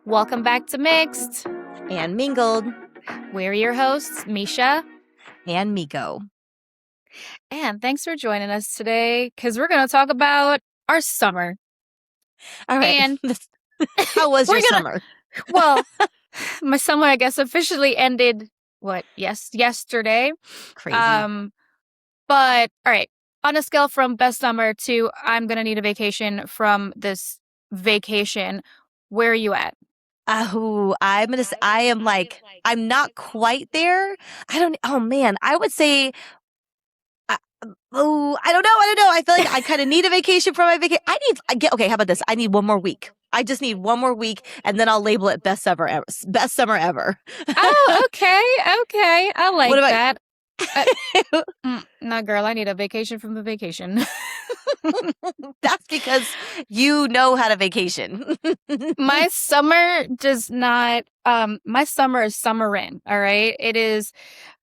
Welcome back to Mixed and Mingled We're your hosts, Misha and Miko. And thanks for joining us today because we're going to talk about our summer. All right. And how was your summer? Well, my summer, I guess, officially ended, yesterday. Crazy. But, all right, on a scale from best summer to I'm going to need a vacation from this vacation, where are you at? I'm not quite there. I would say, I don't know. I feel like I kind of need a vacation from my vacation. Okay, how about this? I need one more week. I just need one more week, and then I'll label it best summer ever. Oh, okay. I like what about that. No, girl, I need a vacation from the vacation. That's because you know how to vacation. My summer does not, my summer is summer-in, all right? It is,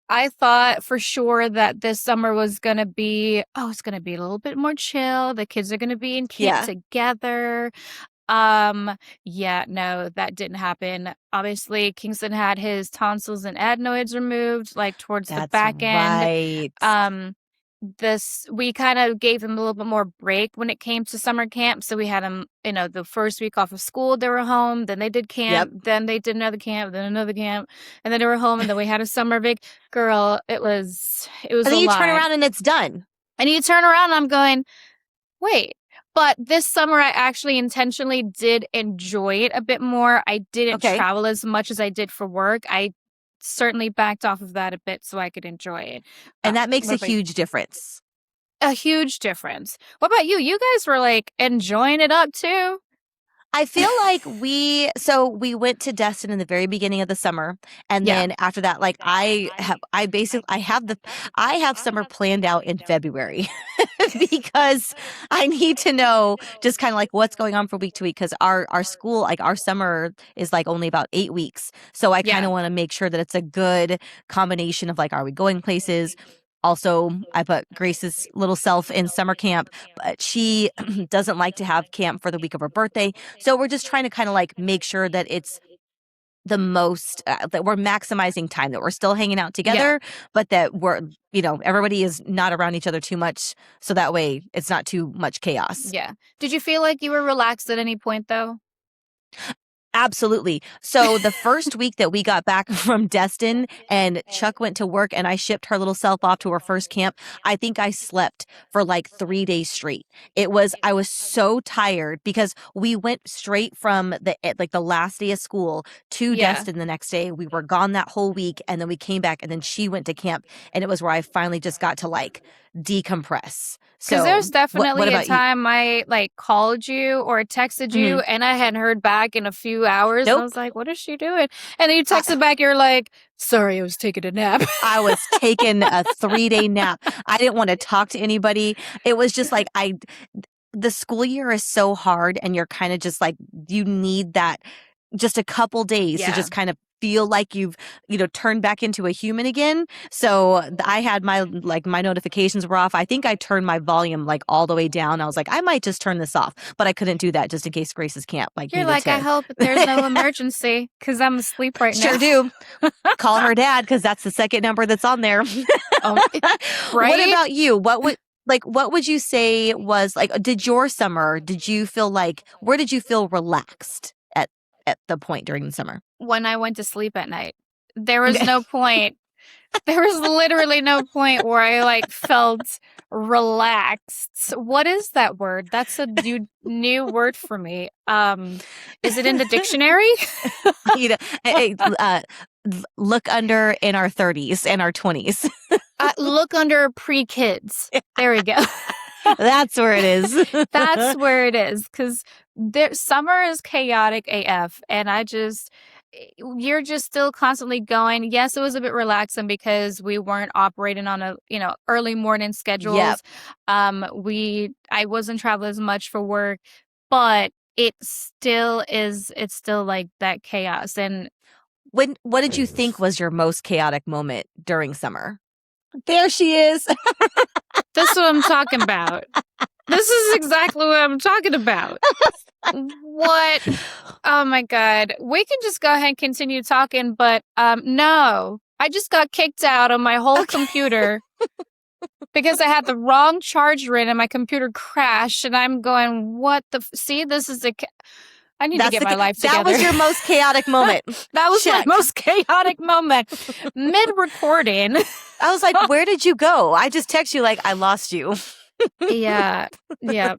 I thought for sure that this summer was going to be, it's going to be a little bit more chill. The kids are going to be in camp together. No, that didn't happen. Obviously, Kingston had his tonsils and adenoids removed, like towards the back end. Right. We kind of gave them a little bit more break when it came to summer camp. So we had them, the first week off of school, they were home. Then they did camp. Yep. Then they did another camp. Then another camp. And then they were home. And then we had a summer vac. Girl, it was and then you turn around and it's done. And you turn around and I'm going, wait. But this summer, I actually intentionally did enjoy it a bit more. I didn't travel as much as I did for work. I certainly backed off of that a bit so I could enjoy it. And that makes a huge difference. A huge difference. What about you? You guys were like enjoying it up too? I feel like we went to Destin in the very beginning of the summer, and then after that, like I have summer planned out in February because I need to know just kind of like what's going on from week to week, because our school, like our summer is like only about 8 weeks, so I kind of want to make sure that it's a good combination of like, are we going places? Also, I put Grace's little self in summer camp, but she doesn't like to have camp for the week of her birthday. So we're just trying to kind of like make sure that it's the most, that we're maximizing time, that we're still hanging out together, but that we're, everybody is not around each other too much. So that way it's not too much chaos. Yeah. Did you feel like you were relaxed at any point though? Absolutely. So the first week that we got back from Destin and Chuck went to work and I shipped her little self off to her first camp, I think I slept for like 3 days straight. I was so tired because we went straight from the last day of school to Destin the next day. We were gone that whole week, and then we came back, and then she went to camp, and it was where I finally just got to like decompress. Because there's definitely a time I like called you or texted you and I hadn't heard back in a few hours. Nope. I was like, what is she doing? And then you texted back, you're like, sorry, I was taking a nap. I was taking a 3-day nap. I didn't want to talk to anybody. It was just like, the school year is so hard, and you're kind of just like, you need that just a couple days to just kind of feel like you've turned back into a human again. So I had my notifications were off. I think I turned my volume like all the way down. I was like, I might just turn this off, but I couldn't do that just in case Grace's camp you're like, I hope there's no emergency because I'm asleep right now. Sure do. Call her dad, because that's the second number that's on there. Right? What about you? What would you say was like, did you feel like, where did you feel relaxed at the point during the summer? When I went to sleep at night. There was no point. There was literally no point where I like felt relaxed. What is that word? That's a new word for me. Is it in the dictionary? Look under in our 30s and our 20s. Look under pre-kids. There we go. That's where it is. That's where it is. Because summer is chaotic AF. And you're just still constantly going. Yes, it was a bit relaxing because we weren't operating on a, early morning schedules. Yep. I wasn't traveling as much for work, but it's still like that chaos. And what did you think was your most chaotic moment during summer? There she is. That's what I'm talking about. This is exactly what I'm talking about. What? Oh my God. We can just go ahead and continue talking, but no. I just got kicked out of my whole computer because I had the wrong charger in and my computer crashed, and I'm going, what the see, this is I need to get my life together. That was your most chaotic moment. That was my most chaotic moment. Mid-recording. I was like, where did you go? I just text you like, I lost you. Yeah. Yeah.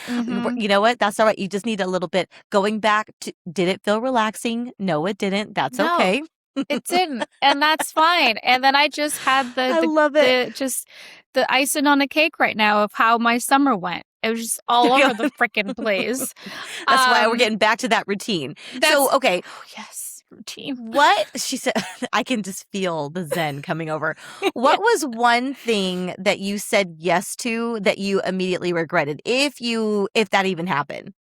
Mm-hmm. You know what? That's all right. You just need a little bit. Going back to, did it feel relaxing? No, it didn't. That's okay. It didn't. And that's fine. And then I just had I love it. The icing on the cake right now of how my summer went. It was just all over the freaking place. That's why we're getting back to that routine. So, okay. Oh, yes, routine. What she said, I can just feel the zen coming over. What was one thing that you said yes to that you immediately regretted, if that even happened?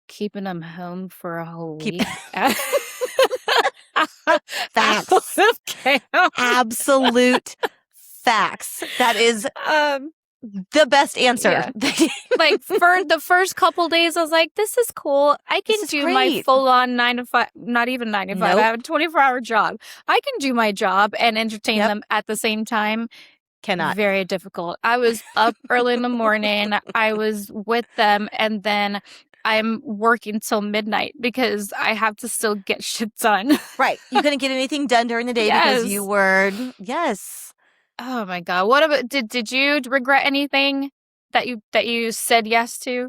Keeping them home for a whole week. Facts. Absolute facts. That is the best answer. Yeah. Like for the first couple days, I was like, this is cool. I can do my full on 9 to 5, not even 9 to 5. Nope. I have a 24-hour job. I can do my job and entertain them at the same time. Cannot. Very difficult. I was up early in the morning. I was with them, and then I'm working till midnight because I have to still get shit done. Right. You couldn't get anything done during the day because you were, Oh my God. What about, did you regret anything that you said yes to?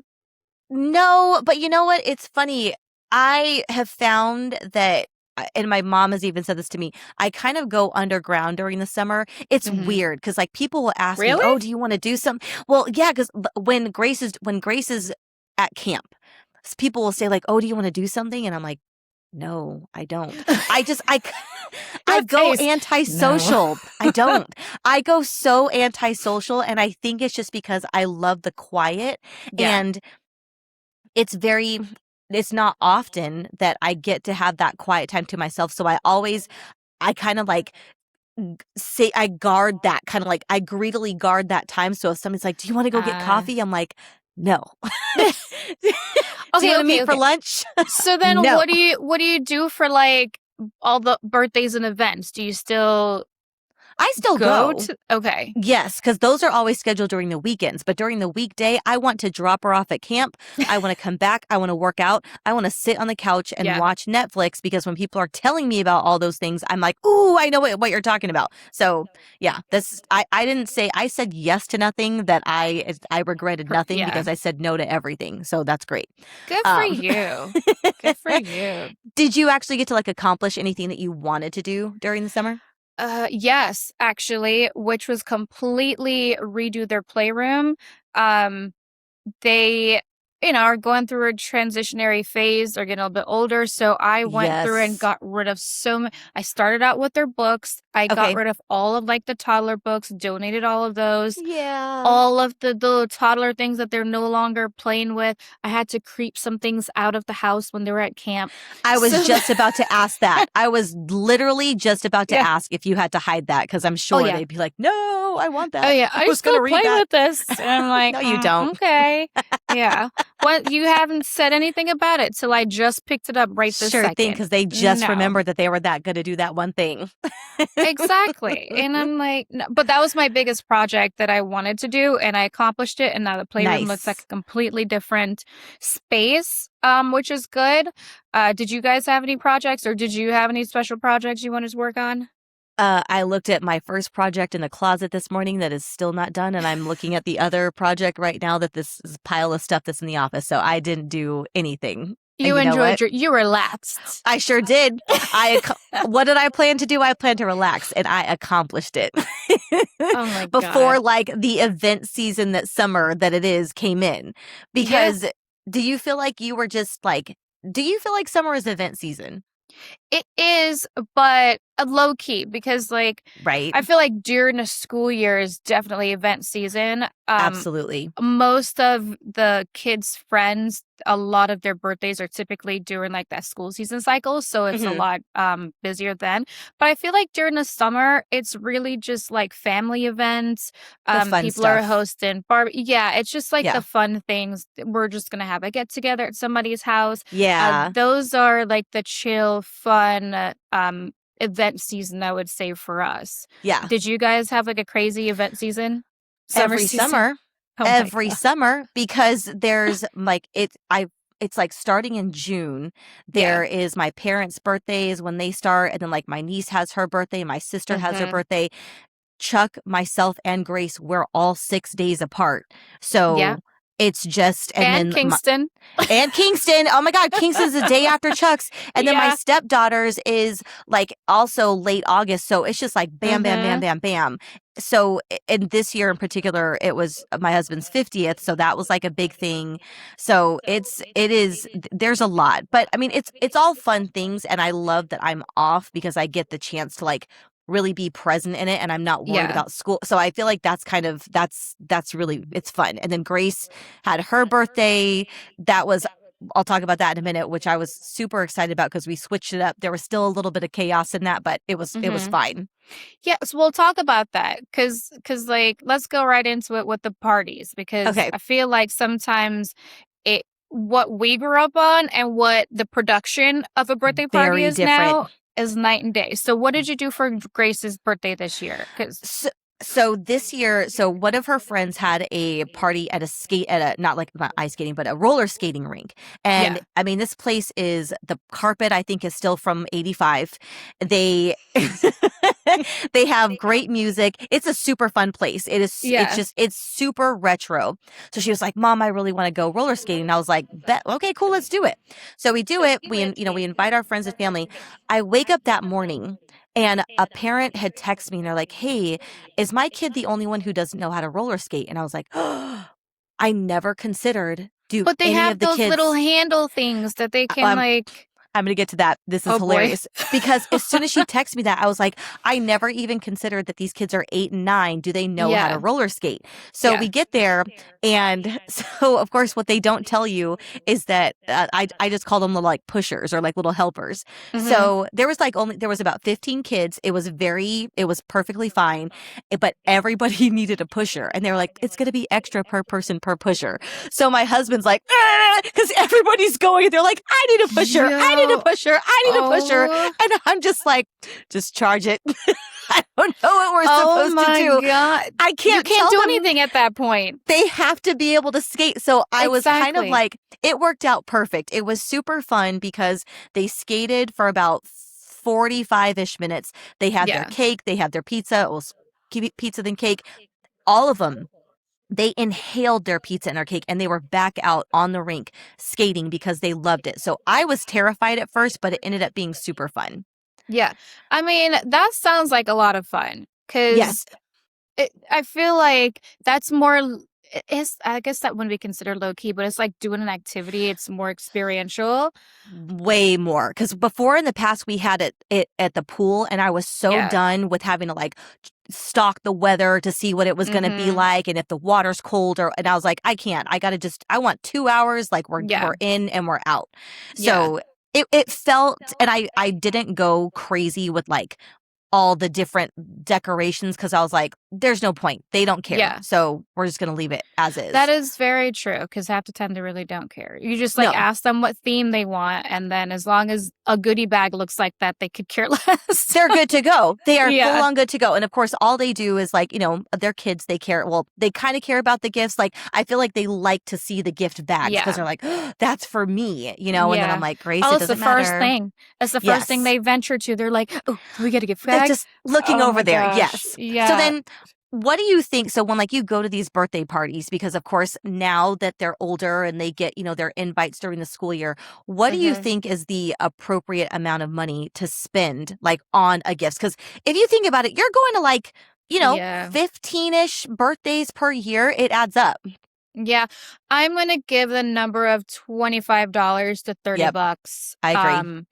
No, but you know what? It's funny. I have found that, and my mom has even said this to me, I kind of go underground during the summer. It's weird because like people will ask me, oh, do you want to do something? Well, yeah, because when Grace is at camp, people will say like, oh, do you want to do something? And I'm like, no, I don't. I go antisocial. No. I don't. I go so antisocial, and I think it's just because I love the quiet, and it's not often that I get to have that quiet time to myself. So I kind of like say I guard that, kind of like I greedily guard that time. So if somebody's like, do you want to go get coffee? I'm like, no. Do you want to meet for lunch? So then no. what do you do for like all the birthdays and events? Do you still I still go. Okay. Yes, because those are always scheduled during the weekends. But during the weekday, I want to drop her off at camp. I want to come back. I want to work out. I want to sit on the couch and watch Netflix, because when people are telling me about all those things, I'm like, ooh, I know what you're talking about. So yeah, I didn't say, I said yes to nothing that I regretted nothing because I said no to everything. So that's great. Good for you. Good for you. Did you actually get to like accomplish anything that you wanted to do during the summer? Yes, actually, which was completely redo their playroom. They, are going through a transitionary phase. They're getting a little bit older. So I went through and got rid of I started out with their books. I got rid of all of like the toddler books, donated all of those. Yeah. All of the toddler things that they're no longer playing with. I had to creep some things out of the house when they were at camp. I was just about to ask that. I was literally just about to ask if you had to hide that, because I'm sure they'd be like, no, I want that. Oh yeah, I was going to play with this. And I'm like, no, you don't. Okay. Yeah. What, you haven't said anything about it till I just picked it up right this second. Sure thing, because they just remembered that they were that good to do that one thing. Exactly. And I'm like, no, but that was my biggest project that I wanted to do, and I accomplished it. And now the playroom looks like a completely different space, which is good. Did you guys have any projects, or did you have any special projects you wanted to work on? I looked at my first project in the closet this morning that is still not done, and I'm looking at the other project right now that this is a pile of stuff that's in the office. So I didn't do anything. You enjoyed you relaxed. I sure did. What did I plan to do? I planned to relax, and I accomplished it. Oh my God. Before like the event season that summer that it is came in. Because do you feel like summer is event season? It is, but low key because like Right. I feel like during the school year is definitely event season. Absolutely. Most of the kids' friends, a lot of their birthdays are typically during like that school season cycle, so it's a Hmm. lot busier then. But I feel like during the summer, it's really just like family events. The fun People are stuff. hosting yeah, it's just like the Yeah. fun things. We're just gonna have a get together at somebody's house. Yeah. Those are like the chill, fun event season, I would say, for us. Yeah. Did you guys have like a crazy event season? Summer Every season? summer. Oh my Every God. summer, because there's like it's like starting in June. Yeah. There is my parents' birthdays when they start, and then like my niece has her birthday, my sister has her Mm-hmm. birthday. Chuck, myself, and Grace, we're all 6 days apart. Yeah. So it's just, and And then Kingston. and Kingston. Oh my God, Kingston's the day after Chuck's. And then my Yeah. stepdaughter's is like also late August. So it's just like bam, bam, bam, Mm-hmm. bam, bam. So, and this year in particular, it was my husband's 50th. So that was like a big thing. So there's a lot. But I mean, it's all fun things. And I love that I'm off because I get the chance to like really be present in it and I'm not worried Yeah. about school. So I feel like that's really it's fun. And then Grace had her birthday. That was I'll talk about that in a minute, which I was super excited about because we switched it up. There was still a little bit of chaos in that, but it was Mm-hmm. fine. Yes, we'll talk about that because like let's go right into it with the parties because Okay, I feel like sometimes it what we grew up on and what the production of a birthday party very is different. now is night and day. So what did you do for Grace's birthday this year? Because So, so this year, so one of her friends had a party at a skate at a not ice skating, but a roller skating rink. And yeah, I mean, this place is the carpet. I think is still from '85. They they have great music. It's a super fun place. It's yeah. just it's super retro. So she was like, "Mom, I really want to go roller skating." And I was like, "Bet okay, cool, let's do it." So we do it. We invite our friends and family. I wake up that morning. And a parent had texted me and they're like, "Hey, is my kid the only one who doesn't know how to roller skate?" And I was like, "Oh, I never considered do But they any have of the those little kids." handle things that they can Um, like. I'm going to get to that. This is Oh boy. hilarious because as soon as she texted me that, I was like, I never even considered that these kids are 8 and 9. Do they know how to Yeah, roller skate? So yeah. we get there, and so of course, what they don't tell you is that I just call them little like pushers or like little helpers. Mm-hmm. So there was about 15 kids. It was perfectly fine, but everybody needed a pusher, and they were like, it's going to be extra per person per pusher. So my husband's like, because everybody's going. They're like, I need a pusher. I need a Yo. pusher. I need a pusher. Oh. And I'm just like, just charge it. I don't know what we're Oh supposed to my do. God. I You can't can't tell do them anything at that point. they have to be able to skate. So I was kind of Exactly. like, it worked out perfect. It was super fun because they skated for about 45-ish minutes. They had their Yeah. cake, they had their pizza. Well, pizza then cake. All of them they inhaled their pizza and their cake and they were back out on the rink skating because they loved it. So I was terrified at first, but it ended up being super fun. Yeah. I mean, that sounds like a lot of fun because Yes, I feel like that's more. It's, I guess that wouldn't be considered low key, but it's like doing an activity. It's more experiential. way more. Because before in the past, we had it at the pool, and I was so Yeah. done with having to like stalk the weather to see what it was going to be Mm-hmm. like and if the water's cold or and I was like I can't I gotta just I want 2 hours like Yeah. we're in and we're out Yeah. so it felt and I didn't go crazy with like all the different decorations because I was like, there's no point. They don't care. Yeah. So we're just going to leave it as That is. is very true because half the time they really don't care. You just like No, ask them what theme they want, and then as long as a goodie bag looks like that, they could care less. they're good to go. They are full Yeah. on good to go. And of course, all they do is like, their kids, they care. Well, they kind of care about the gifts. Like, I feel like they like to see the gift bags because Yeah. they're like, oh, that's for me, and then I'm Yeah. like, Grace, Oh, it it's the doesn't first matter. thing. It's the first thing Yes. they venture to. They're like, "Oh, can we get a gift They're bag?" just looking Oh over my there. gosh. Yes. So Yeah. then what do you think? So when like you go to these birthday parties, because of course now that they're older and they get, their invites during the school year, what do you Hmm. think is the appropriate amount of money to spend like on a gift? Because if you think about it, you're going to like, Yeah. 15-ish birthdays per year. It adds up. Yeah. I'm gonna give the number of $25 to 30 Yep. bucks. I agree.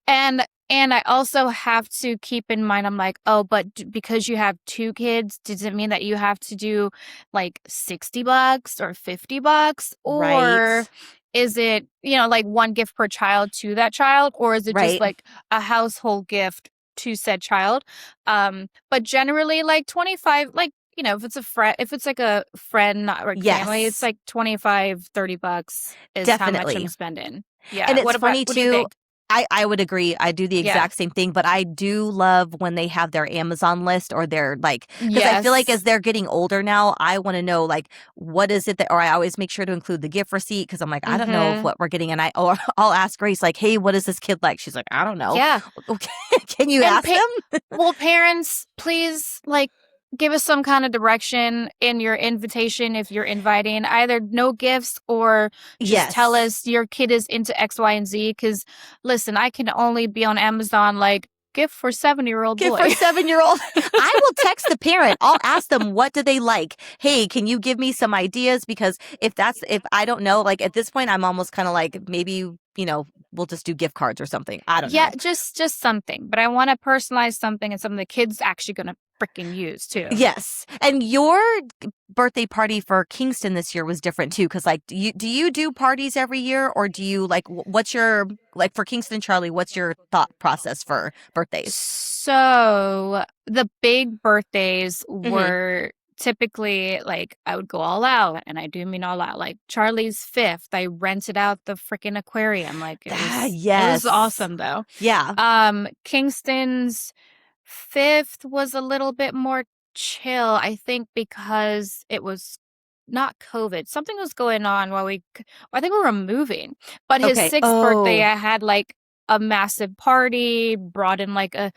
And And I also have to keep in mind, I'm like, oh, but because you have two kids, does it mean that you have to do like $60 or $50? Or Right. is it, like one gift per child to that child? Or is it just Right. like a household gift to said child? But generally like 25, like, if it's a friend, if it's like a friend, not like family, it's Yes, like 25, $30 is how much I'm definitely. spending. And Yeah. it's funny What do you too. think? I would agree. I do the Yeah. exact same thing, but I do love when they have their Amazon list or their like, because I feel like as Yes. they're getting older now, I want to know like what is it that, or I always make sure to include the gift receipt because I'm like, I don't know if Mm-hmm. what we're getting, and or I'll ask Grace like, hey, what is this kid like? She's like, I don't know. Yeah. Okay, can you And ask them? well, parents, please like give us some kind of direction in your invitation if you're inviting. Either no gifts or just tell Yes. us your kid is into X, Y, and Z. Because listen, I can only be on Amazon like gift for 7-year-old Kid for boy. 7-year-old. I will text the parent. I'll ask them what do they like. Hey, can you give me some ideas? Because if I don't know, like at this point, I'm almost kind of like maybe we'll just do gift cards or something. I don't Yeah, know. just something. But I want to personalize something and something the kid's actually gonna freaking use too. Yes, and your birthday party for Kingston this year was different too. Because like, do you do parties every year, or do you like what's your like for Kingston Charlie? What's your thought process for birthdays? So the big birthdays Hmm. were typically like I would go all out, and I do mean all out. Like Charlie's fifth, I rented out the freaking aquarium. Like it was Yes, awesome though. yeah. Kingston's fifth was a little bit more chill, I think, because it was not COVID. Something was going on while I think we were moving. But his Okay. sixth birthday, Oh. I had like a massive party, brought in like a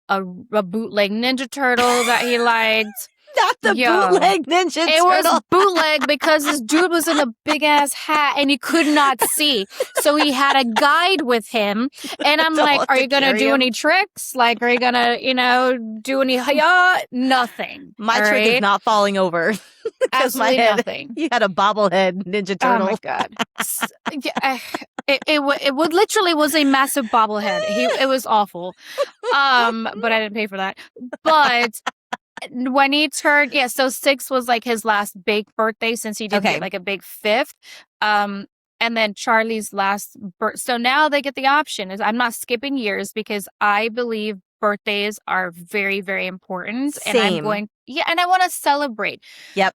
bootleg Ninja Turtle that he liked. Not the Yo, bootleg Ninja it was Turtle. bootleg because this dude was in a big ass hat and he could not see. So he had a guide with him. And I'm Don't like, have are to you going to carry do him. any tricks? Like, are you going to, do any, nothing. My All trick is right. not falling over because my Absolutely head, nothing. you had a bobblehead Ninja Oh my Turtle. God. Yeah, it would literally was a massive bobblehead. It was awful. But I didn't pay for that. But when he turned, yeah, so six was like his last big birthday since he didn't get Okay. like a big fifth. And then Charlie's last so now they get the option is I'm not skipping years because I believe birthdays are very, very important and Same. yeah, and I want to celebrate. Yep.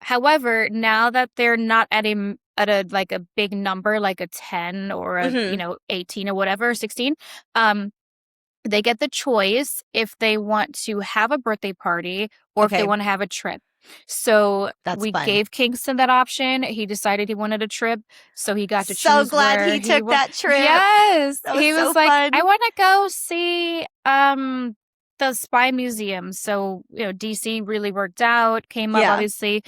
However, now that they're not at a like a big number, like a 10 or a, Hmm. 18 or whatever, 16, um, they get the choice if they want to have a birthday party or if they Okay. want to have a trip. So That's we fun. gave Kingston that option. He decided he wanted a trip, so he got to So choose glad where he he took would. that trip. Yes, That was he was so like, fun. I want to go see the Spy Museum. So DC really worked out. Came up Yeah, obviously.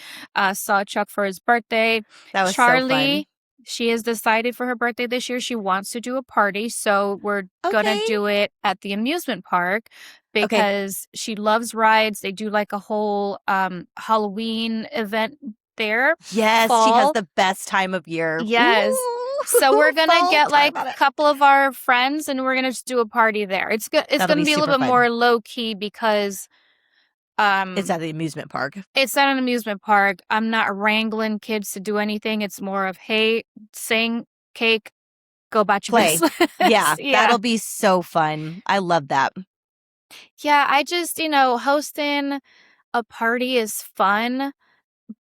Saw Chuck for his birthday. that was so fun. Charlie, she has decided for her birthday this year she wants to do a party, so we're gonna Okay. do it at the amusement park Okay. because she loves rides. They do like a whole Halloween event there. Yes, she has Fall. the best time of year. Yes. So Ooh, we're gonna fall. get Talk like about a it. couple of our friends and we're gonna just do a party there. It's That'll gonna be be a super little bit fun. more low key because It's um at the amusement park. it's at an amusement park. I'm not wrangling kids to do anything. It's more of, hey, sing, cake, go about your Play. business. Yeah, Yeah. that'll be so fun. I love that. Yeah, I just, hosting a party is fun,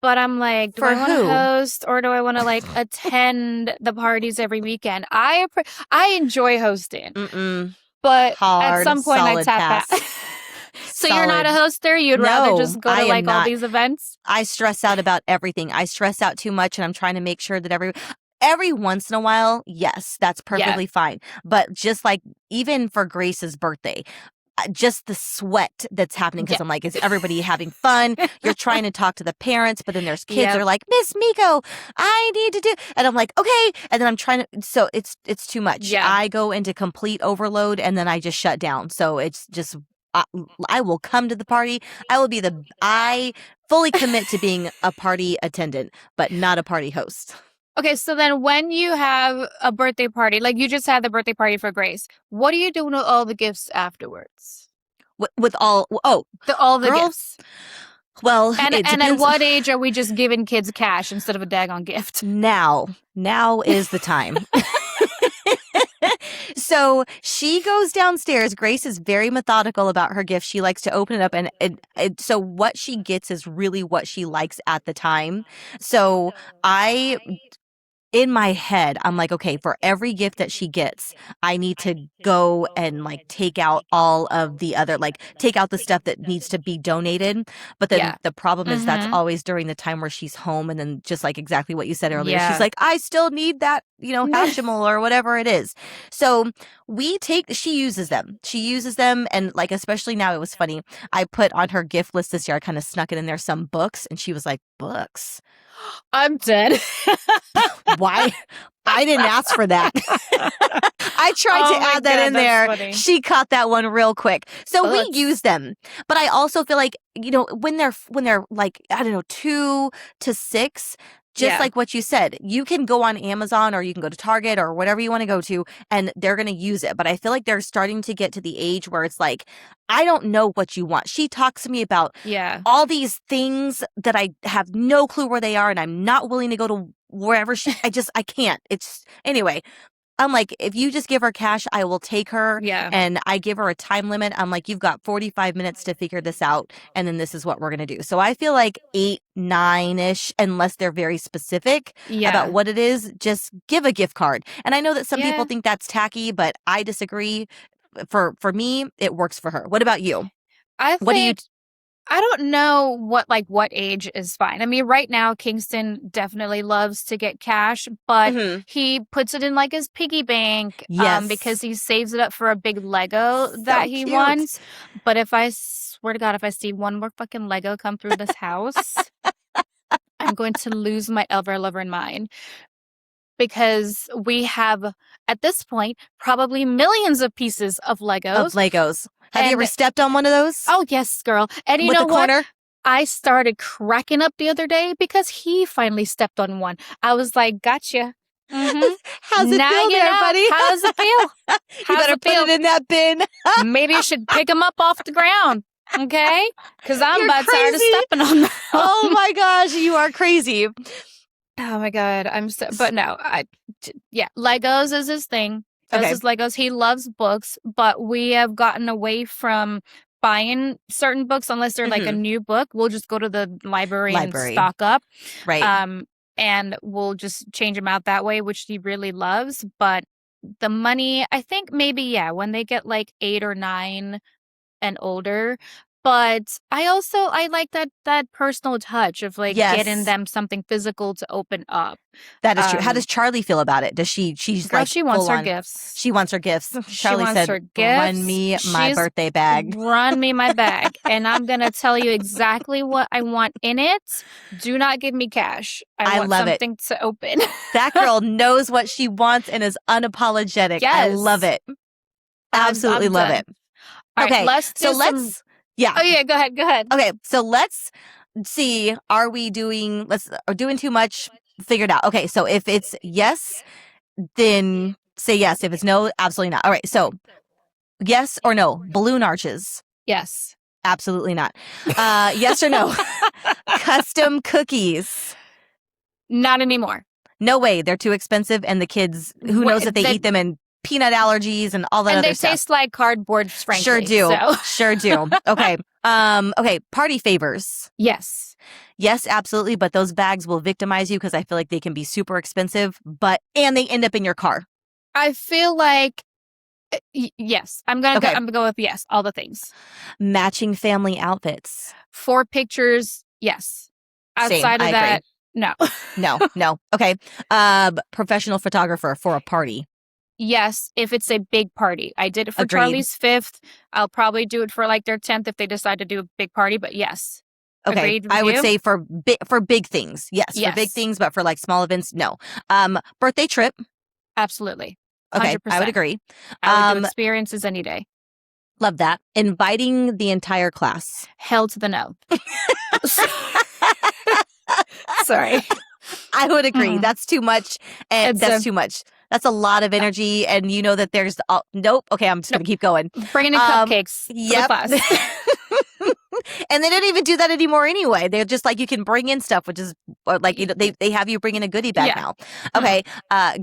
but I'm like, do I For want to who? host or do I want to like attend the parties every weekend? I enjoy hosting, Mm-mm. but at Hard, some point I solid tap out. pass. So you're not a Solid. hoster? You'd rather No, just go I to am like all not. these events? I stress out about everything. I stress out too much and I'm trying to make sure that every once in a while, yes, that's Yeah. perfectly fine. But just like even for Grace's birthday, just the sweat that's happening Yeah. because I'm like, is everybody having fun? You're trying to talk to the parents, but then there's kids that Yep. are like, Miss Miko, I need to do, and I'm like, okay, and then I'm trying to, so it's too much. Yeah. I go into complete overload and then I just shut down. So it's just. I, I will come to the party. I fully commit to being a party attendant, but not a party host. Okay, so then when you have a birthday party, like you just had the birthday party for Grace, what are you doing with all the gifts afterwards? With all, oh, All the girl, gifts. well, it And at depends. what age are we just giving kids cash instead of a daggone gift? Now is the time. So she goes downstairs. Grace is very methodical about her gift. She likes to open it up, and so what she gets is really what she likes at the time. So I in my head, I'm like, okay, for every gift that she gets, I need to go and like take out all of the other, like take out the stuff that needs to be donated. But then Yeah. the problem is that's Mm-hmm. always during the time where she's home. And then just like exactly what you said earlier, she's Yeah. like, I still need that, Hatchimal or whatever it is. So she uses them. She uses them. And like, especially now, it was funny. I put on her gift list this year, I kind of snuck it in there, some books. And she was like, books? I'm dead. Why? I didn't ask for that. I tried to add that in there. Funny. She caught that one real quick. So Books. we use them. But I also feel like, when they're like, I don't know, 2 to 6, just like what you said, you can go on Amazon or you can go to Target or whatever you want to go to, and they're going to use it. But I feel like they're starting to get to the age where it's like, I don't know what you want. She talks to me about all these things that I have no clue where they are, and I'm not willing to go to wherever I can't. Anyway. I'm like, if you just give her cash, I will take her. Yeah. And I give her a time limit. I'm like, you've got 45 minutes to figure this out. And then this is what we're going to do. So I feel like 8, 9-ish, unless they're very specific about what it is, just give a gift card. And I know that some people think that's tacky, but I disagree. For me, it works for her. What about you? I don't know what age is fine. I mean, right now, Kingston definitely loves to get cash, but he puts it in like his piggy bank because he saves it up for a big Lego that he wants. But if I swear to God, if I see one more fucking Lego come through this house, I'm going to lose my ever-loving mind. Because we have, at this point, probably millions of pieces of Legos. Have you ever stepped on one of those? Oh, yes, girl. And you know what? I started cracking up the other day because he finally stepped on one. I was like, gotcha. Mm-hmm. How's it feel there, buddy? How does it feel? You better put it in that bin. Maybe you should pick him up off the ground. Okay? Because I'm about tired of stepping on them. Oh my gosh, you are crazy. Oh my God, but no, Legos is his thing. His Legos. He loves books, but we have gotten away from buying certain books unless they're like a new book. We'll just go to the library and stock up. Right. And we'll just change them out that way, which he really loves. But the money, I think maybe, when they get like 8 or 9 and older. But I like that personal touch of like getting them something physical to open up. That is true. How does Charlie feel about it? Does she's girl, like she wants her gifts. She wants her gifts. Charlie wants said, her gifts. "Run me my birthday bag. Run me my bag, and I'm gonna tell you exactly what I want in it. Do not give me cash. I want something to open." That girl knows what she wants and is unapologetic. Yes. I love it. Absolutely love it. Okay, let's. Yeah. Oh yeah, go ahead. Okay, so let's see. Are we doing too much? Figured out. Okay, so if it's yes, then say yes. If it's no, absolutely not. All right, so yes or no? Balloon arches. Yes. Absolutely not. Yes or no? Custom cookies. Not anymore. No way. They're too expensive, and the kids, who knows if they eat them and peanut allergies and all that other stuff. And they taste like cardboard, frankly. Sure do. So. Sure do. Okay. Okay. Party favors. Yes. Yes, absolutely. But those bags will victimize you because I feel like they can be super expensive, and they end up in your car. I feel like yes. I'm gonna go with yes. All the things. Matching family outfits. 4 pictures. Yes. Outside of that, no. No. Okay. Professional photographer for a party. Yes, if it's a big party. I did it for Charlie's 5th. I'll probably do it for like their 10th if they decide to do a big party, but yes. Okay. Agreed with I would you? say for big things. Yes. For big things, but for like small events, no. Birthday trip. Absolutely. 100%. Okay. I would agree. I would do experiences any day. Love that. Inviting the entire class. Hell to the no. Sorry. I would agree. Mm-mm. That's too much. And It's that's a too much. That's a lot of energy. And you know that there's, nope. Okay, I'm just going nope. to keep going. Bringing in cupcakes for the Yep. class. And they don't even do that anymore anyway. They're just like, you can bring in stuff, which is like, they have you bring in a goodie bag Yeah. now. Okay.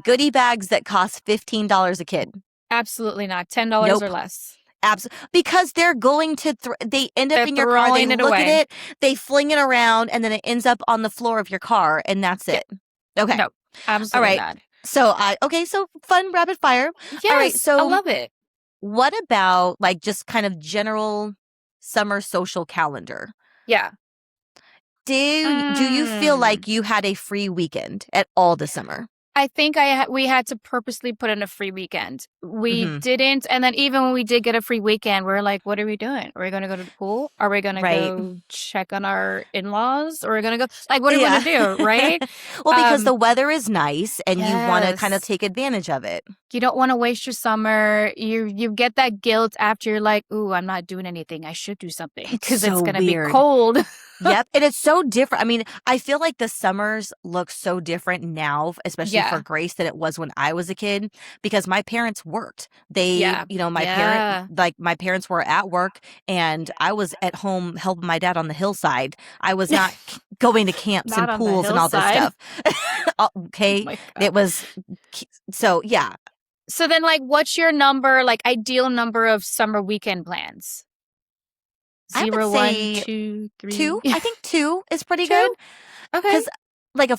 Goodie bags that cost $15 a kid. Absolutely not. $10 Nope. or less. Absolutely. Because they're going to, they end up They're in your car, they throwing it look at away. it, they fling it around, and then it ends up on the floor of your car, and that's Yeah. it. Okay. No, All absolutely right. not. So, so fun rapid fire. All right. Yes, I So, love it. what about like just kind of general summer social calendar? Yeah. Do you feel like you had a free weekend at all this summer? I think we had to purposely put in a free weekend. We Mm-hmm. didn't, and then even when we did get a free weekend, we are like, "What are we doing? Are we going to go to the pool? Are we going to Right. go check on our in-laws? Or are we going to go like what are we Yeah. going to do?" Right? Well, because the weather is nice and you want to kind of Yes. take advantage of it. You don't want to waste your summer. You get that guilt after you're like, "Ooh, I'm not doing anything. I should do something It's because it's so going to be weird. cold." Yep. And it's so different. I mean, I feel like the summers look so different now, especially for Yeah. Grace, than it was when I was a kid because my parents worked. They, Yeah. my parents were at work and I was at home helping my dad on the hillside. I was not going to camps Not and on the pools and all this hillside. stuff. Okay. Oh my God. It was, so yeah. So then, like, what's your number, like, ideal number of summer weekend plans? I would 0, 1, say 2, 3. 2. I think 2 is pretty 2? good. Okay. Because like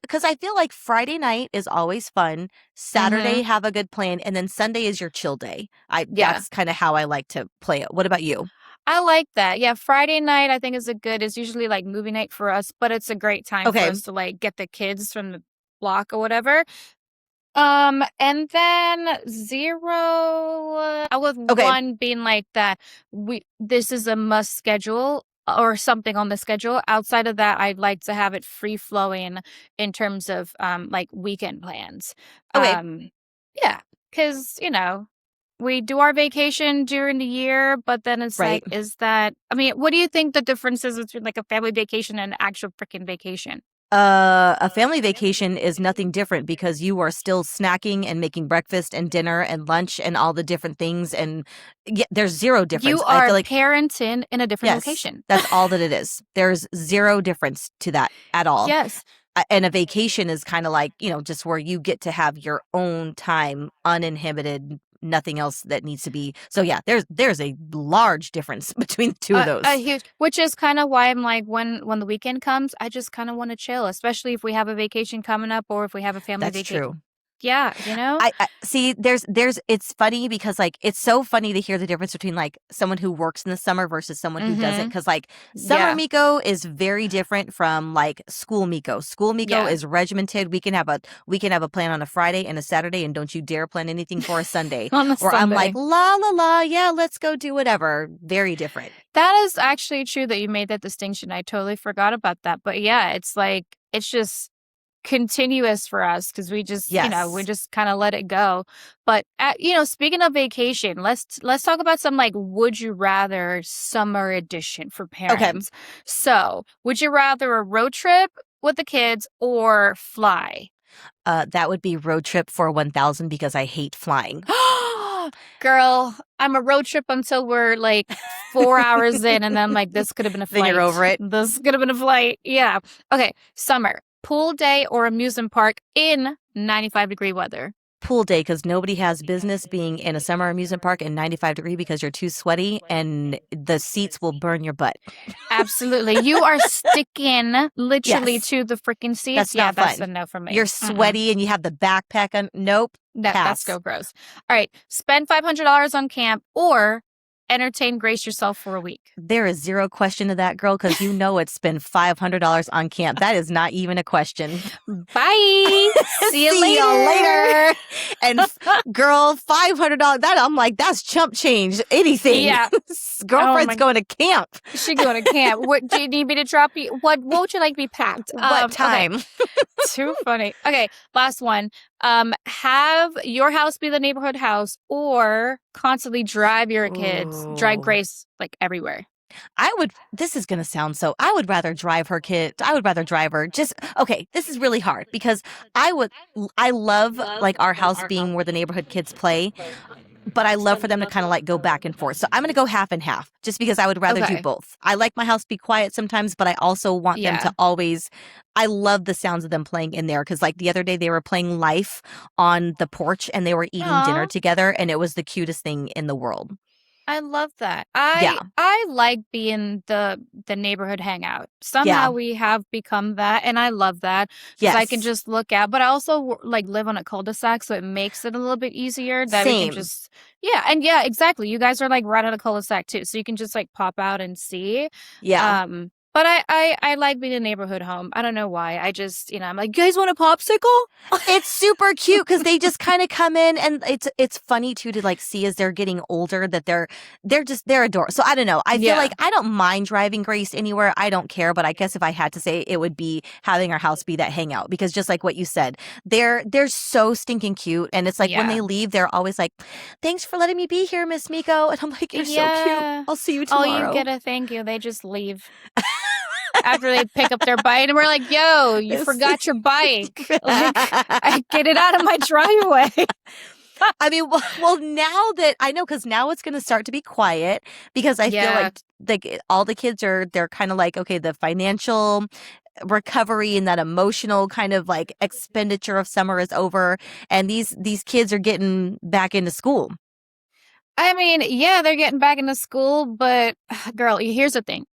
because I feel like Friday night is always fun. Saturday have a good plan, and then Sunday is your chill day. That's kind of how I like to play it. What about you? I like that. Yeah, Friday night I think is usually like movie night for us, but it's a great time for Okay. us to like get the kids from the block or whatever. And then 0, with Okay. 1 being like that this is a must schedule or something on the schedule. Outside of that, I'd like to have it free flowing in terms of like weekend plans. Okay. Yeah, because we do our vacation during the year, but then it's Right. like, I mean, what do you think the difference is between like a family vacation and an actual freaking vacation? A family vacation is nothing different because you are still snacking and making breakfast and dinner and lunch and all the different things, and there's zero difference. You I are feel like parenting in a different location. That's all that it is. There's zero difference to that at all. Yes. And a vacation is kind of like, just where you get to have your own time, uninhibited, nothing else that needs to be. So yeah, there's a large difference between the two of those. A huge, which is kind of why I'm like, when the weekend comes, I just kind of want to chill, especially if we have a vacation coming up or if we have a family vacation. That's true. Yeah, I see. It's funny because like it's so funny to hear the difference between like someone who works in the summer versus someone who doesn't. Because like summer Miko is very different from like school Miko. School Miko is regimented. We can have a plan on a Friday and a Saturday, and don't you dare plan anything for a Sunday. Or I'm like la la la, yeah, let's go do whatever. Very different. That is actually true that you made that distinction. I totally forgot about that. But yeah, it's like it's just continuous for us because we just we just kind of let it go. But speaking of vacation, let's talk about some like would you rather summer edition for parents. Okay. So would you rather a road trip with the kids or fly? That would be road trip for 1,000 because I hate flying. Girl, I'm a road trip until we're like 4 hours in, and then I'm like, this could have been a flight. Then you're over it. This could have been a flight. Yeah. Okay. Summer. Pool day or amusement park in 95-degree weather? Pool day, because nobody has business being in a summer amusement park in 95 degree because you're too sweaty and the seats will burn your butt. Absolutely. You are sticking literally to the freaking seats. That's not fun. That's a no for me. You're sweaty and you have the backpack on. Nope. That's so gross. All right. Spend $500 on camp or entertain Grace yourself for a week. There is zero question to that, girl, because it's spend $500 on camp. That is not even a question. Bye. See you later. And girl, $500. That I'm like, that's chump change. Anything. Yeah. Girlfriend's going to camp. She's going to camp. What do you need me to drop you? What would you like to be packed? What time? Okay. Too funny. Okay, last one. Have your house be the neighborhood house or constantly drive your kids, drive Grace like everywhere. this is going to sound so, I would rather drive her kid. I would rather drive her. Just, okay, this is really hard because I love like our house being where the neighborhood kids play, but I love for them to kind of like go back and forth. So I'm going to go half and half just because I would rather do Okay. both. I like my house to be quiet sometimes, but I also want them Yeah. to always, I love the sounds of them playing in there because like the other day they were playing Life on the porch and they were eating dinner Aw. together and it was the cutest thing in the world. I love that. Yeah. I like being the neighborhood hangout. Yeah. Somehow we have become that, and I love that because I can Yes. just look out. But I also like live on a cul-de-sac, so it makes it a little bit easier that we can Same. just yeah, and yeah, exactly. You guys are like right on a cul-de-sac too, so you can just like pop out and see. Yeah. But I like being a neighborhood home. I don't know why. I just I'm like, you guys want a popsicle? It's super cute because they just kind of come in and it's funny too to like see as they're getting older that they're adorable. So I don't know. I feel Yeah. like I don't mind driving Grace anywhere. I don't care, but I guess if I had to say it would be having our house be that hangout because just like what you said, they're so stinking cute and it's like when Yeah. they leave they're always like, "Thanks for letting me be here, Miss Miko." And I'm like, "You're so cute. Yeah. I'll see you Oh, you tomorrow." get a thank you. They just leave. After they pick up their bike and we're like, yo, you forgot your bike. Like, I get it out of my driveway. I mean, well, now that I know, because now it's going to start to be quiet because I feel Yeah. like all the kids they're kind of like, okay, the financial recovery and that emotional kind of like expenditure of summer is over, and these kids are getting back into school. I mean, yeah, they're getting back into school, but girl, here's the thing.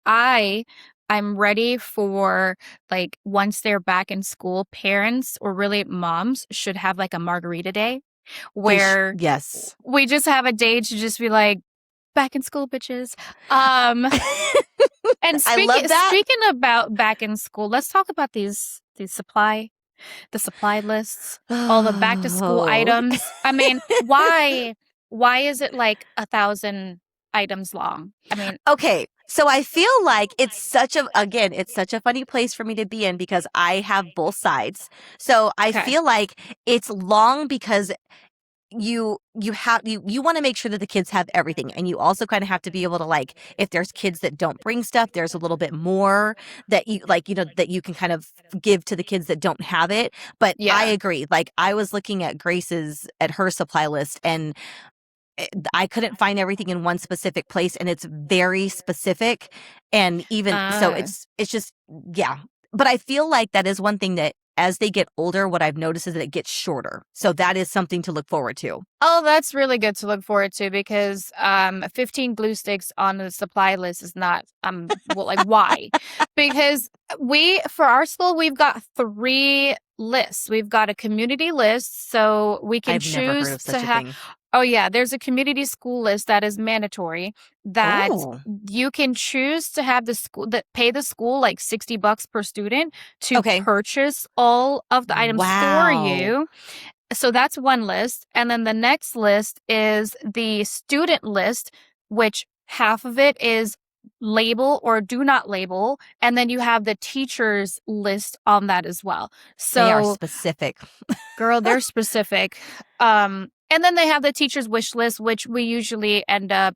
I'm ready for like once they're back in school, parents or really moms should have like a margarita day where Yes. we just have a day to just be like back in school, bitches. Um And I speaking love that. speaking about back in school, let's talk about the supply lists, all the back to school Oh. items. I mean, why is it like 1,000 items long? I mean, Okay, so I feel like it's such a funny place for me to be in because I have both sides. So I okay. feel like it's long because you want to make sure that the kids have everything, and you also kind of have to be able to like if there's kids that don't bring stuff, there's a little bit more that you like that you can kind of give to the kids that don't have it. But I Yeah. agree, like I was looking at her supply list and I couldn't find everything in one specific place and it's very specific, and even so Uh, it's just yeah. But I feel like that is one thing that as they get older what I've noticed is that it gets shorter. So that is something to look forward to. oh, that's really good to look forward to because 15 glue sticks on the supply list is not well, like why? Because we for our school we've got 3 lists. We've got a community list so we can I've never heard choose of to such a have thing. oh yeah, there's a community school list that is mandatory that Oh, you can choose to have the school that pay the school like $60 per student to okay. purchase all of the items for Wow. you. So that's one list. And then the next list is the student list, which half of it is label or do not label. And then you have the teacher's list on that as well. They are So, specific. girl, they're specific. And then they have the teacher's wish list, which we usually end up,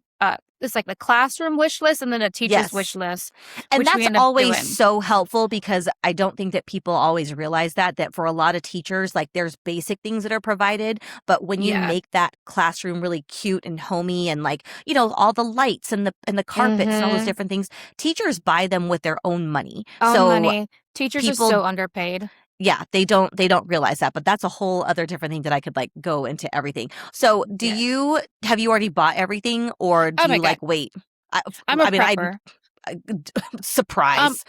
it's like the classroom wish list and then a teacher's wish Yes. list, And which we that's end up always doing. so helpful because I don't think that people always realize that for a lot of teachers, like there's basic things that are provided, but when you Yeah. make that classroom really cute and homey and like, all the lights and the carpets and all those Mm-hmm. different things, teachers buy them with their own money. Oh, So money. Teachers are people so underpaid. yeah, they don't realize that, but that's a whole other different thing that I could like go into everything. So, Yeah. have you already bought everything or do Oh my you God. like wait? I, I'm a I mean, prepper. I Um, surprise.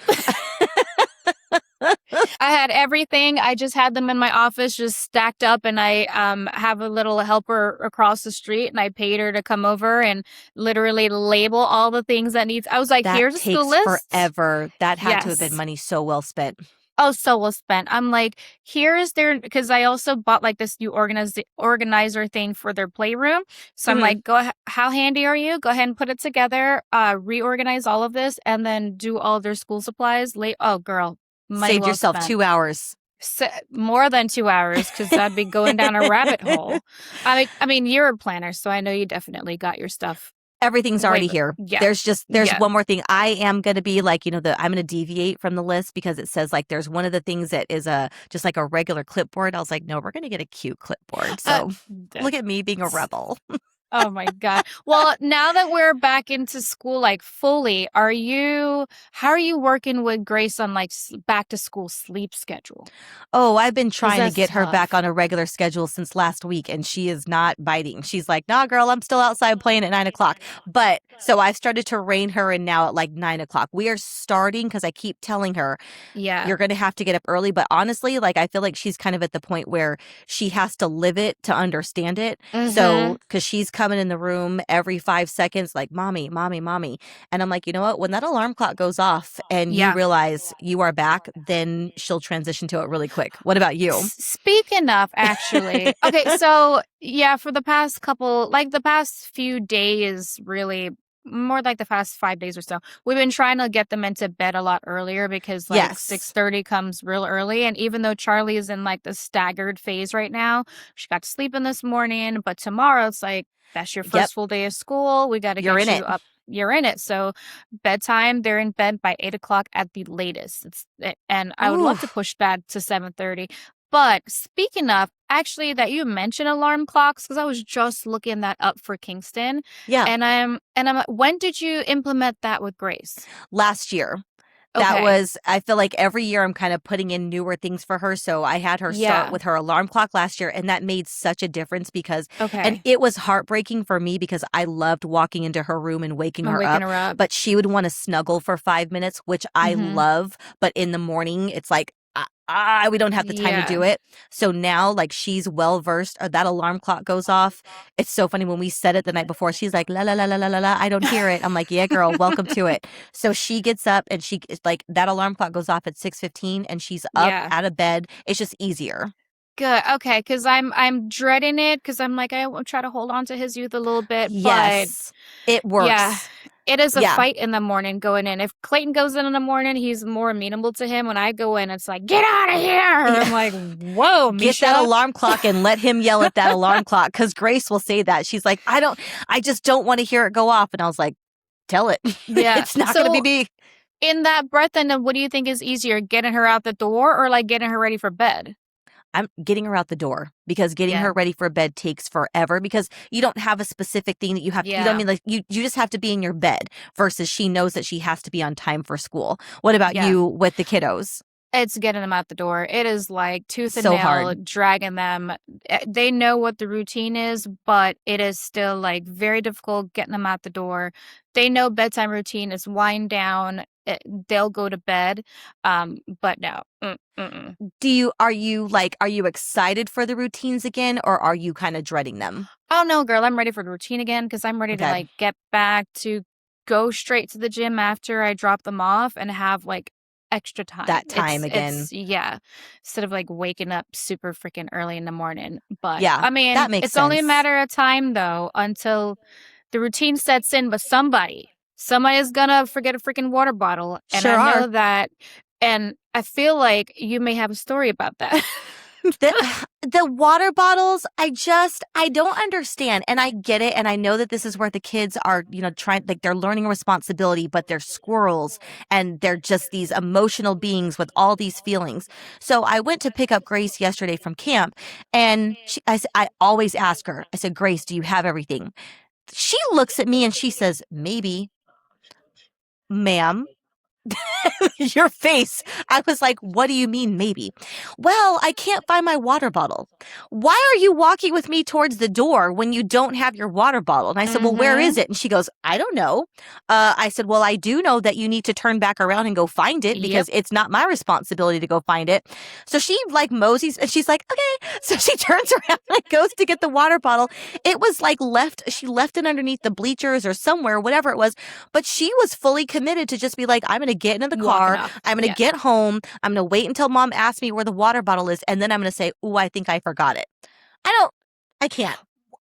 I had everything. I just had them in my office, just stacked up, and I have a little helper across the street, and I paid her to come over and literally label all the things that needs. I was like, That "Here's a school takes list." forever. That had to have been Yes. money so well spent. Oh, so well spent. I'm like, here's their because I also bought like this new organizer thing for their playroom. So I'm Mhm. like, how handy are you? Go ahead and put it together, reorganize all of this, and then do all their school supplies. Oh, girl, money Saved well yourself spent. 2 hours. More than 2 hours because I'd be going down a rabbit hole. I mean, you're a planner, so I know you definitely got your stuff. Everything's already here. Yeah. There's one more thing. I am going to be like, I'm going to deviate from the list because it says like there's one of the things that is just like a regular clipboard. I was like, no, we're going to get a cute clipboard. So look at me being a rebel. Oh my God. Well, now that we're back into school, like fully, how are you working with Grace on like back to school sleep schedule? Oh, I've been trying to get her back tough. on a regular schedule since last week, and she is not biting. She's like, nah, girl, I'm still outside playing at 9 o'clock. But so I've started to rein her in now at like 9 o'clock. We are starting because I keep telling her, Yeah. you're going to have to get up early. But honestly, like I feel like she's kind of at the point where she has to live it to understand it. So, because she's coming in the room every 5 seconds, like, mommy, mommy, mommy. And I'm like, you know what? When that alarm clock goes off and you realize you are back, then she'll transition to it really quick. What about you? Speaking of, actually, okay, so yeah, for the past few days, really, more like the past 5 days or so, we've been trying to get them into bed a lot earlier because like 6:30 comes real early. And even though Charlie is in like the staggered phase right now, she got to sleep in this morning, but tomorrow it's like, that's your first full day of school. We got to get you up. You're in it. So bedtime, they're in bed by 8 o'clock at the latest. And I would love to push back to 7:30. But speaking of, actually, that you mentioned alarm clocks, because I was just looking that up for Kingston. Yeah. And I'm when did you implement that with Grace? Last year. That was, I feel like every year I'm kind of putting in newer things for her. So I had her start with her alarm clock last year, and that made such a difference because, and it was heartbreaking for me because I loved walking into her room and waking her up. But she would want to snuggle for 5 minutes, which I love. But in the morning, it's like, we don't have the time to do it. So now, like, she's well versed. That alarm clock goes off. It's so funny when we said it the night before. She's like, la la la la la la la. I don't hear it. I'm like, yeah, girl, welcome to it. So she gets up and she like that alarm clock goes off at 6:15 and she's up out of bed. It's just easier. Good. Okay, because I'm dreading it because I'm like I will try to hold on to his youth a little bit. Yes, but it works. Yeah. It is a fight in the morning going in. If Clayton goes in the morning, he's more amenable to him. When I go in, it's like, get out of here. I'm like, whoa, Misha. Get that alarm clock and let him yell at that alarm clock. Because Grace will say that. She's like, I just don't want to hear it go off. And I was like, tell it. Yeah. It's not going to be me. In that breath, then what do you think is easier, getting her out the door or like getting her ready for bed? I'm getting her out the door because getting her ready for bed takes forever because you don't have a specific thing that you have to, you know what I mean? Like you just have to be in your bed versus she knows that she has to be on time for school. What about you with the kiddos? It's getting them out the door. It is like tooth and nail, dragging them. They know what the routine is, but it is still like very difficult getting them out the door. They know bedtime routine is wind down. They'll go to bed. But no. Are you excited for the routines again, or are you kind of dreading them? Oh no, girl, I'm ready for the routine again because I'm ready to like get back to go straight to the gym after I drop them off and have like extra time. That time again. Instead of like waking up super freaking early in the morning. But I mean, that makes it's sense. only a matter of time though until the routine sets in, but somebody is gonna forget a freaking water bottle. And I know that. And I feel like you may have a story about that. The water bottles, I don't understand. And I get it. And I know that this is where the kids are, trying, like they're learning responsibility, but they're squirrels and they're just these emotional beings with all these feelings. So I went to pick up Grace yesterday from camp and I always ask her, I said, Grace, do you have everything? She looks at me and she says, maybe. Ma'am, your face. I was like, what do you mean, maybe? Well, I can't find my water bottle. Why are you walking with me towards the door when you don't have your water bottle? And I said, well, where is it? And she goes, I don't know. I said, well, I do know that you need to turn back around and go find it because it's not my responsibility to go find it. So she like moseys and she's like, okay. So she turns around and goes to get the water bottle. It was like she left it underneath the bleachers or somewhere, whatever it was. But she was fully committed to just be like, I'm going to get in the car. I'm going to get home. I'm going to wait until mom asks me where the water bottle is. And then I'm going to say, ooh, I think I forgot it. I can't.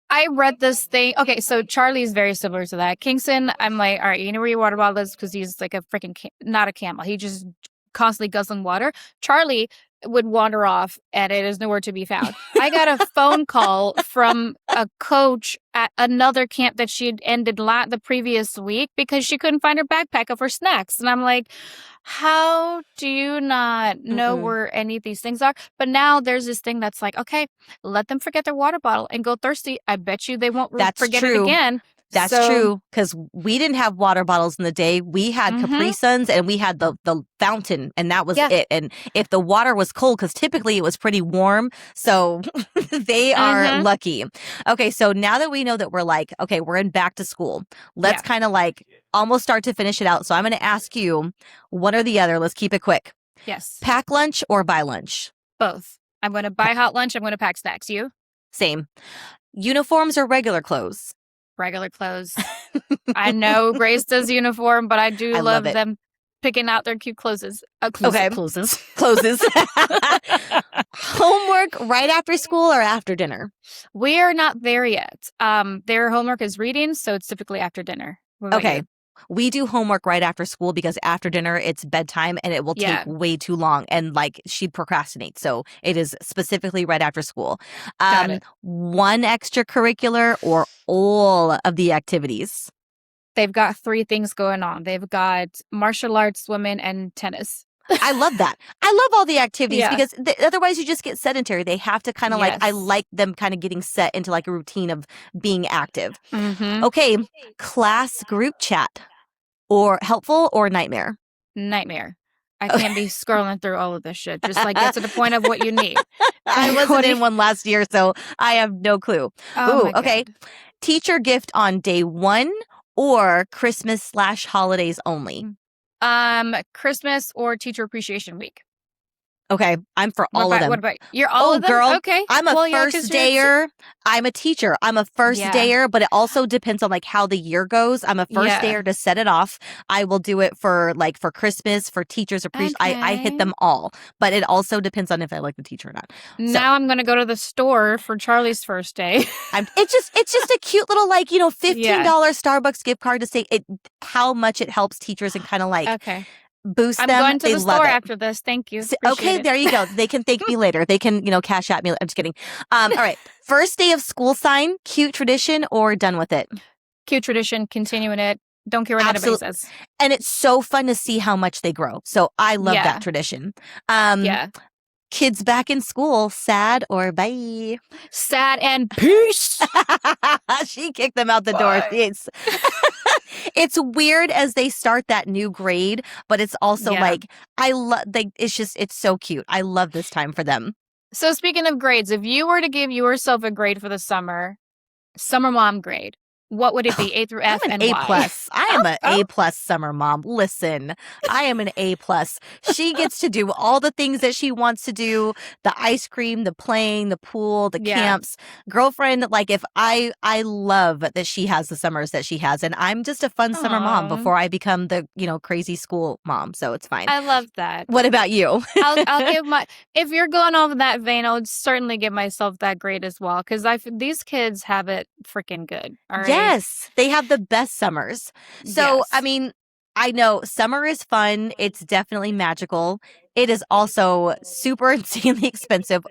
I read this thing. Okay, so Charlie is very similar to that. Kingston, I'm like, all right, you know where your water bottle is because he's like a freaking, not a camel. He just constantly guzzling water. Charlie, would wander off and it is nowhere to be found. I got a phone call from a coach at another camp that she had ended the previous week because she couldn't find her backpack of her snacks. And I'm like, how do you not know where any of these things are? But now there's this thing that's like, okay, let them forget their water bottle and go thirsty. I bet you they won't forget it again. That's true, because we didn't have water bottles in the day. We had Capri Suns and we had the fountain, and that was it. And if the water was cold, because typically it was pretty warm, so they are lucky. Okay, so now that we know that we're like, okay, we're in back to school, let's kind of like almost start to finish it out. So I'm going to ask you one or the other. Let's keep it quick. Yes. Pack lunch or buy lunch? Both. I'm going to buy hot lunch. I'm going to pack snacks. You? Same. Uniforms or regular clothes? Regular clothes. I know Grace does uniform, but I do love them picking out their cute clothes. Clothes. Homework right after school or after dinner? We are not there yet. Their homework is reading, so it's typically after dinner. Okay. We do homework right after school because after dinner it's bedtime and it will take way too long, and like she procrastinates. So it is specifically right after school. Got it. One extracurricular or all of the activities? They've got 3 things going on. They've got martial arts, swimming, and tennis. I love that. I love all the activities because otherwise you just get sedentary. They have to kind of like, I like them kind of getting set into like a routine of being active. Okay, class group chat. Or helpful or nightmare? Nightmare. I can't be scrolling through all of this shit. Just like get to the point of what you need. I wasn't in one last year, so I have no clue. Oh, okay. God. Teacher gift on day 1 or Christmas/holidays only? Christmas or Teacher Appreciation Week. Okay, I'm for all of them. What about you're all of them? Girl, okay. I'm a first dayer. I'm a teacher. I'm a first dayer, but it also depends on like how the year goes. I'm a first dayer to set it off. I will do it for Christmas, for teachers appreciation. I hit them all, but it also depends on if I like the teacher or not. Now I'm gonna go to the store for Charlie's first day. It's just a cute little like $15 Starbucks gift card to say how much it helps teachers and kind of like boost them. I'm going to the store after this. Thank you. Okay, there you go. They can thank me later. They can, cash at me. I'm just kidding. All right. First day of school sign, cute tradition or done with it? Cute tradition, continuing it. Don't care what anybody says. And it's so fun to see how much they grow. So I love that tradition. Kids back in school, sad or bye? Sad and peace. She kicked them out the door. It's weird as they start that new grade, but it's also like, it's so cute. I love this time for them. So speaking of grades, if you were to give yourself a grade for the summer mom grade, what would it be? A through F I'm an and A why? plus. I am an A plus summer mom. Listen, I am an A plus. She gets to do all the things that she wants to do: the ice cream, the playing, the pool, the camps. Girlfriend, like if I love that she has the summers that she has, and I'm just a fun summer mom before I become the crazy school mom. So it's fine. I love that. What about you? I'll give if you're going off that vein, I would certainly give myself that grade as well because these kids have it freaking good. All right. Yes, they have the best summers. So, I mean, I know summer is fun. It's definitely magical. It is also super insanely expensive.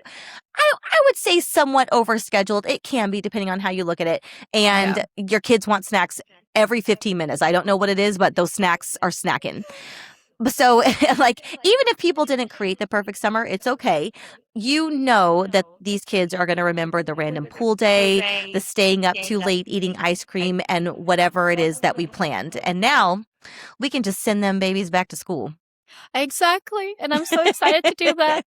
I would say somewhat overscheduled. It can be depending on how you look at it. And your kids want snacks every 15 minutes. I don't know what it is, but those snacks are snacking. So, like, even if people didn't create the perfect summer, it's okay. You know that these kids are going to remember the random pool day, the staying up too late eating ice cream, and whatever it is that we planned. And now we can just send them babies back to school. Exactly. And I'm so excited to do that.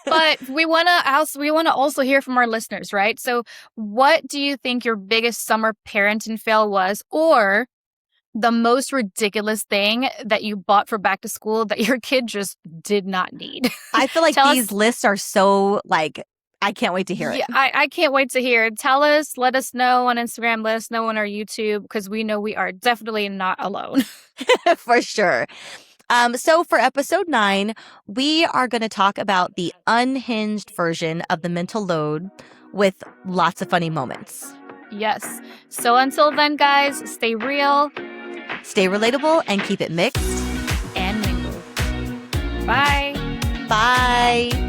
But we want to also hear from our listeners, right? So what do you think your biggest summer parenting fail was, or the most ridiculous thing that you bought for back to school that your kid just did not need? I feel like these lists are so like, I can't wait to hear it. Yeah, I can't wait to hear it. Tell us, let us know on Instagram, let us know on our YouTube, because we know we are definitely not alone. For sure. So for episode 9, we are going to talk about the unhinged version of the mental load with lots of funny moments. Yes. So until then, guys, stay real, stay relatable, and keep it mixed and mingled. Bye. Bye. Bye.